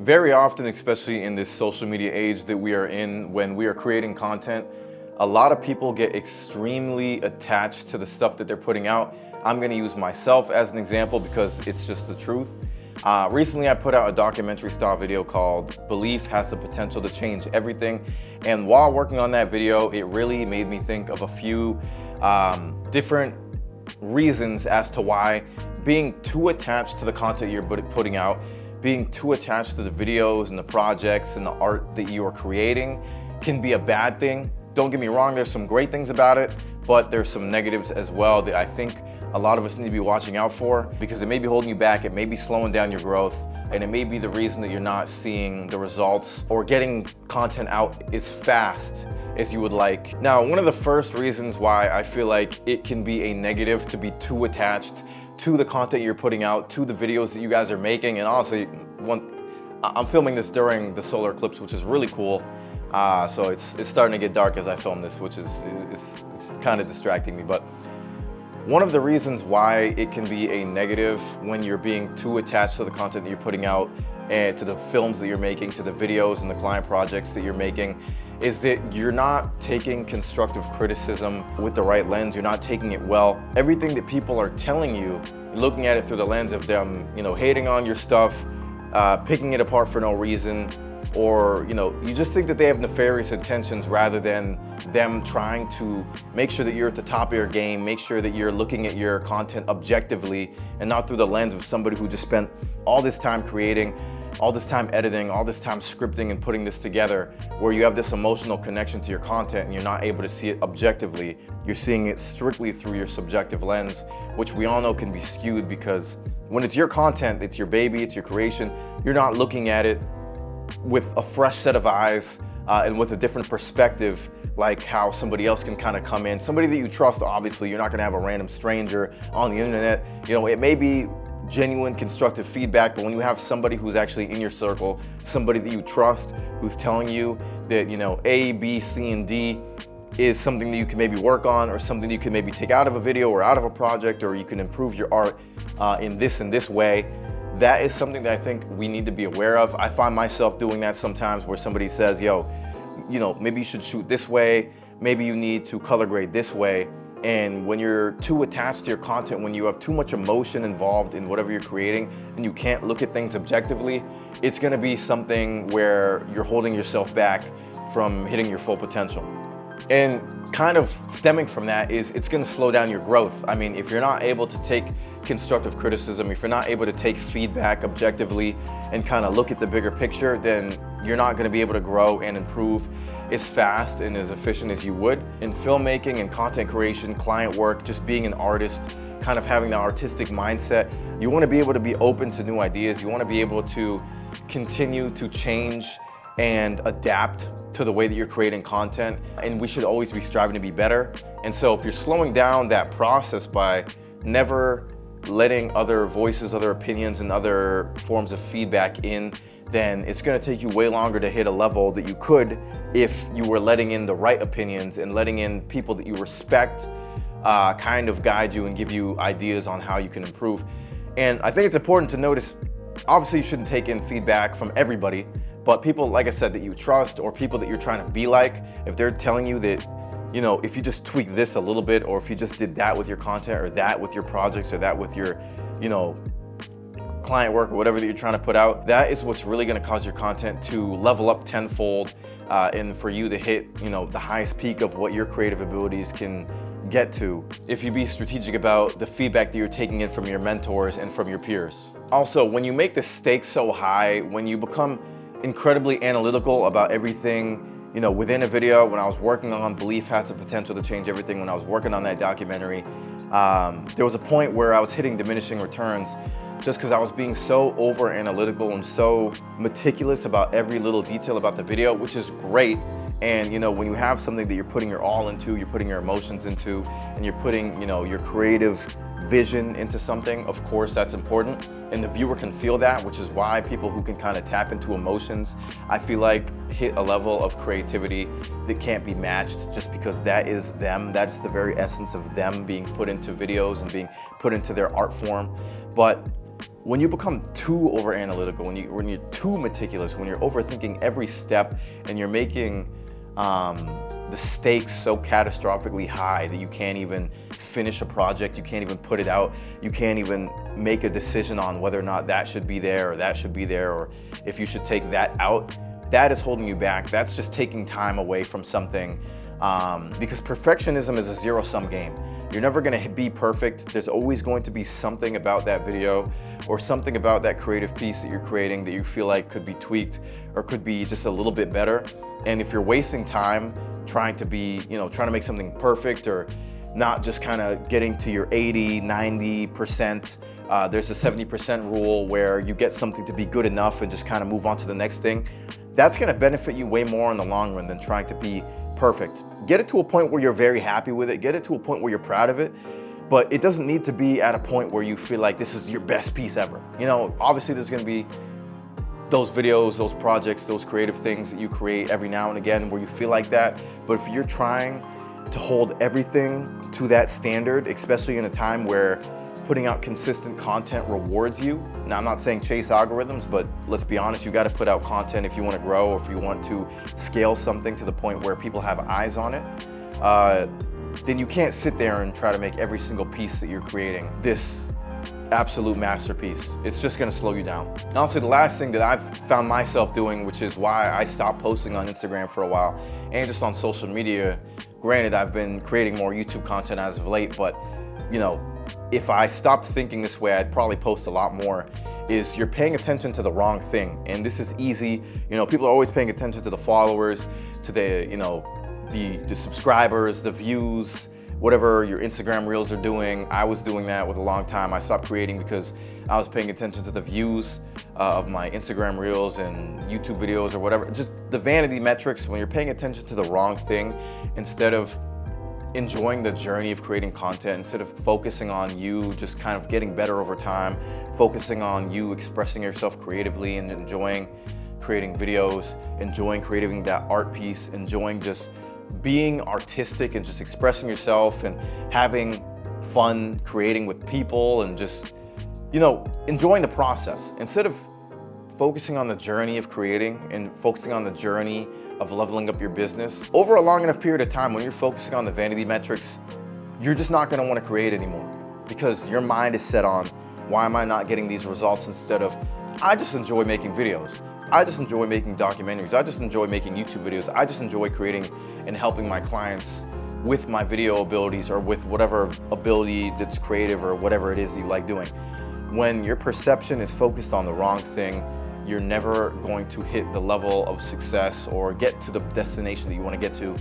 Very often, especially in this social media age that we are in, when we are creating content, a lot of people get extremely attached to the stuff that they're putting out. I'm gonna use myself as an example because it's just the truth. Recently, I put out a documentary style video called Belief Has the Potential to Change Everything. And while working on that video, it really made me think of a few different reasons as to why being too attached to the content you're putting out, being too attached to the videos and the projects and the art that you are creating can be a bad thing. Don't get me wrong, there's some great things about it, but there's some negatives as well that I think a lot of us need to be watching out for, because it may be holding you back, it may be slowing down your growth, and it may be the reason that you're not seeing the results or getting content out as fast as you would like. Now, one of the first reasons why I feel like it can be a negative to be too attached to the content you're putting out, to the videos that you guys are making, and honestly, I'm filming this during the solar eclipse, which is really cool. So it's starting to get dark as I film this, which is it's kind of distracting me. But one of the reasons why it can be a negative when you're being too attached to the content that you're putting out and to the films that you're making, to the videos and the client projects that you're making, is that you're not taking constructive criticism with the right lens. You're not taking it well. Everything that people are telling you, looking at it through the lens of them, hating on your stuff, picking it apart for no reason, or you just think that they have nefarious intentions rather than them trying to make sure that you're at the top of your game, make sure that you're looking at your content objectively and not through the lens of somebody who just spent all this time creating, all this time editing, all this time scripting and putting this together, where you have this emotional connection to your content and you're not able to see it objectively. You're seeing it strictly through your subjective lens, which we all know can be skewed, because when it's your content, it's your baby, it's your creation, you're not looking at it with a fresh set of eyes and with a different perspective, like how somebody else can kind of come in. Somebody that you trust, obviously, you're not gonna have a random stranger on the internet. It may be genuine constructive feedback, but when you have somebody who's actually in your circle, somebody that you trust, who's telling you that A, B, C, and D is something that you can maybe work on, or something that you can maybe take out of a video or out of a project, or you can improve your art in this way, that is something that I think we need to be aware of. I find myself doing that sometimes, where somebody says, maybe you should shoot this way, maybe you need to color grade this way. And when you're too attached to your content, when you have too much emotion involved in whatever you're creating and you can't look at things objectively, it's gonna be something where you're holding yourself back from hitting your full potential. And kind of stemming from that is it's gonna slow down your growth. I mean, if you're not able to take constructive criticism, if you're not able to take feedback objectively and kind of look at the bigger picture, then you're not gonna be able to grow and improve as fast and as efficient as you would. In filmmaking and content creation, client work, just being an artist, kind of having the artistic mindset, you wanna be able to be open to new ideas. You wanna be able to continue to change and adapt to the way that you're creating content. And we should always be striving to be better. And so if you're slowing down that process by never letting other voices, other opinions, and other forms of feedback in, then it's gonna take you way longer to hit a level that you could if you were letting in the right opinions and letting in people that you respect kind of guide you and give you ideas on how you can improve. And I think it's important to notice, obviously you shouldn't take in feedback from everybody, but people, like I said, that you trust, or people that you're trying to be like, if they're telling you that, if you just tweak this a little bit, or if you just did that with your content, or that with your projects, or that with your, client work, or whatever that you're trying to put out, that is what's really gonna cause your content to level up tenfold and for you to hit, the highest peak of what your creative abilities can get to, if you be strategic about the feedback that you're taking in from your mentors and from your peers. Also, when you make the stakes so high, when you become incredibly analytical about everything, within a video, when I was working on Belief Has the Potential to Change Everything, when I was working on that documentary, there was a point where I was hitting diminishing returns just because I was being so over analytical and so meticulous about every little detail about the video, which is great. And when you have something that you're putting your all into, you're putting your emotions into, and you're putting your creative vision into something, of course that's important, and the viewer can feel that, which is why people who can kind of tap into emotions, I feel like, hit a level of creativity that can't be matched, just because that is them. That's the very essence of them being put into videos and being put into their art form. But when you become too over analytical, when you're too meticulous, when you're overthinking every step and you're making the stakes so catastrophically high that you can't even finish a project, you can't even put it out, you can't even make a decision on whether or not that should be there or that should be there, or if you should take that out, that is holding you back. That's just taking time away from something, because perfectionism is a zero-sum game. You're never gonna be perfect. There's always going to be something about that video or something about that creative piece that you're creating that you feel like could be tweaked or could be just a little bit better. And if you're wasting time trying to be, trying to make something perfect or not just kind of getting to your 80, 90%, there's a 70% rule where you get something to be good enough and just kind of move on to the next thing. That's gonna benefit you way more in the long run than trying to be perfect. Get it to a point where you're very happy with it. Get it to a point where you're proud of it. But it doesn't need to be at a point where you feel like this is your best piece ever. Obviously there's gonna be those videos, those projects, those creative things that you create every now and again where you feel like that. But if you're trying to hold everything to that standard, especially in a time where putting out consistent content rewards you. Now, I'm not saying chase algorithms, but let's be honest, you gotta put out content if you wanna grow or if you want to scale something to the point where people have eyes on it. Then you can't sit there and try to make every single piece that you're creating this absolute masterpiece. It's just gonna slow you down. Honestly, the last thing that I've found myself doing, which is why I stopped posting on Instagram for a while and just on social media, granted, I've been creating more YouTube content as of late, but if I stopped thinking this way, I'd probably post a lot more, is you're paying attention to the wrong thing. And this is easy. People are always paying attention to the followers, to the subscribers, the views, whatever your Instagram reels are doing. I was doing that with a long time. I stopped creating because I was paying attention to the views of my Instagram reels and YouTube videos or whatever. Just the vanity metrics. When you're paying attention to the wrong thing, instead of enjoying the journey of creating content, instead of focusing on you just kind of getting better over time, focusing on you expressing yourself creatively and enjoying creating videos, enjoying creating that art piece, enjoying just being artistic and just expressing yourself and having fun creating with people and just, enjoying the process. Instead of focusing on the journey of creating and focusing on the journey of leveling up your business, over a long enough period of time, when you're focusing on the vanity metrics, you're just not gonna wanna create anymore because your mind is set on, why am I not getting these results, instead of, I just enjoy making videos. I just enjoy making documentaries. I just enjoy making YouTube videos. I just enjoy creating and helping my clients with my video abilities or with whatever ability that's creative or whatever it is you like doing. When your perception is focused on the wrong thing, you're never going to hit the level of success or get to the destination that you want to get to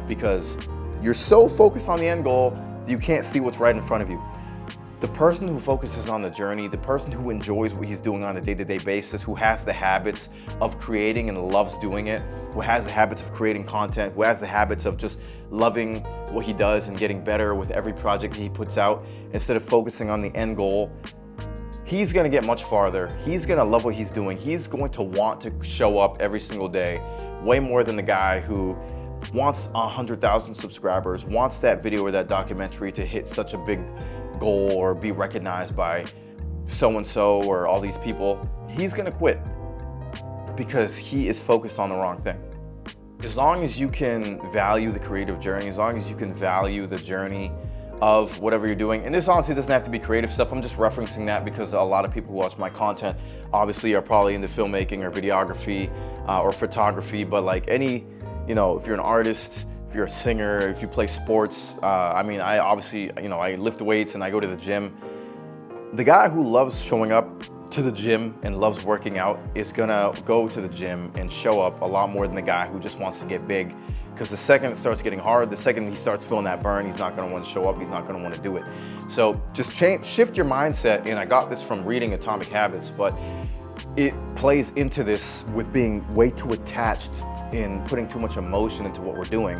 because you're so focused on the end goal that you can't see what's right in front of you. The person who focuses on the journey, the person who enjoys what he's doing on a day-to-day basis, who has the habits of creating and loves doing it, who has the habits of creating content, who has the habits of just loving what he does and getting better with every project he puts out, instead of focusing on the end goal, he's gonna get much farther. He's gonna love what he's doing. He's going to want to show up every single day, way more than the guy who wants 100,000 subscribers, wants that video or that documentary to hit such a big goal or be recognized by so-and-so or all these people. He's gonna quit because he is focused on the wrong thing. As long as you can value the creative journey, as long as you can value the journey of whatever you're doing, and this honestly doesn't have to be creative stuff, I'm just referencing that because a lot of people who watch my content obviously are probably into filmmaking or videography or photography, but like any, if you're an artist, if you're a singer, if you play sports, I obviously, I lift weights and I go to the gym. The guy who loves showing up to the gym and loves working out is gonna go to the gym and show up a lot more than the guy who just wants to get big. Because the second it starts getting hard, the second he starts feeling that burn, he's not gonna want to show up, he's not gonna want to do it. So just shift your mindset, and I got this from reading Atomic Habits, but it plays into this with being way too attached in putting too much emotion into what we're doing.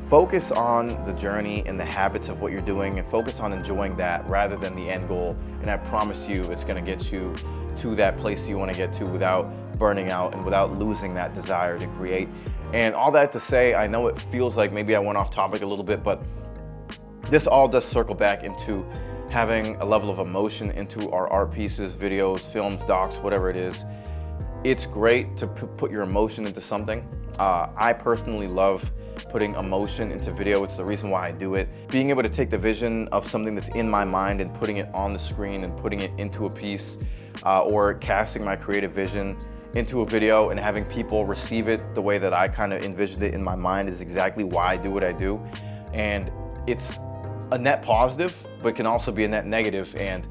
Focus on the journey and the habits of what you're doing and focus on enjoying that rather than the end goal. And I promise you it's gonna get you to that place you wanna get to without burning out and without losing that desire to create. And all that to say, I know it feels like maybe I went off topic a little bit, but this all does circle back into having a level of emotion into our art pieces, videos, films, docs, whatever it is. It's great to put your emotion into something. I personally love putting emotion into video. It's the reason why I do it. Being able to take the vision of something that's in my mind and putting it on the screen and putting it into a piece, or casting my creative vision into a video and having people receive it the way that I kind of envisioned it in my mind is exactly why I do what I do. And it's a net positive, but it can also be a net negative. And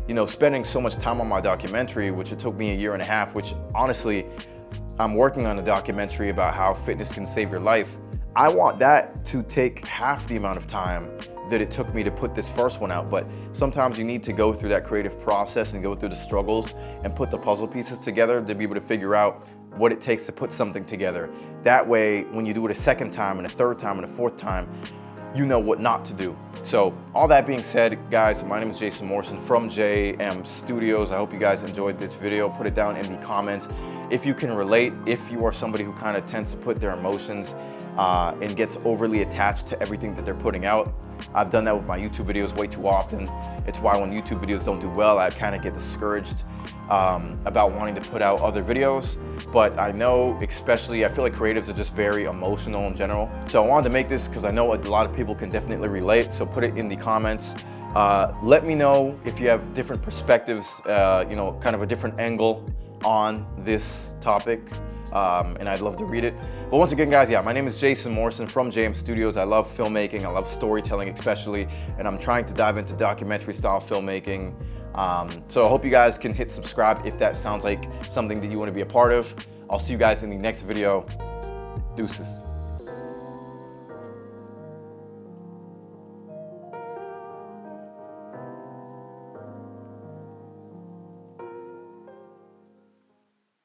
you know, spending so much time on my documentary, which it took me 1.5 years, which honestly, I'm working on a documentary about how fitness can save your life. I want that to take half the amount of time that it took me to put this first one out. But sometimes you need to go through that creative process and go through the struggles and put the puzzle pieces together to be able to figure out what it takes to put something together. That way, when you do it a second time and a third time and a fourth time, you know what not to do. So all that being said, guys, my name is Jason Morrison from JM Studios. I hope you guys enjoyed this video. Put it down in the comments if you can relate, if you are somebody who kind of tends to put their emotions and gets overly attached to everything that they're putting out. I've done that with my YouTube videos way too often. It's why when YouTube videos don't do well, I kind of get discouraged about wanting to put out other videos. But I know, especially, I feel like creatives are just very emotional in general. So I wanted to make this because I know a lot of people can definitely relate. So put it in the comments. Let me know if you have different perspectives, you know, kind of a different angle on this topic. And I'd love to read it. But once again, guys, yeah, my name is Jason Morrison from JM Studios. I love filmmaking, I love storytelling especially, and I'm trying to dive into documentary style filmmaking. So I hope you guys can hit subscribe if that sounds like something that you want to be a part of. I'll see you guys in the next video. Deuces.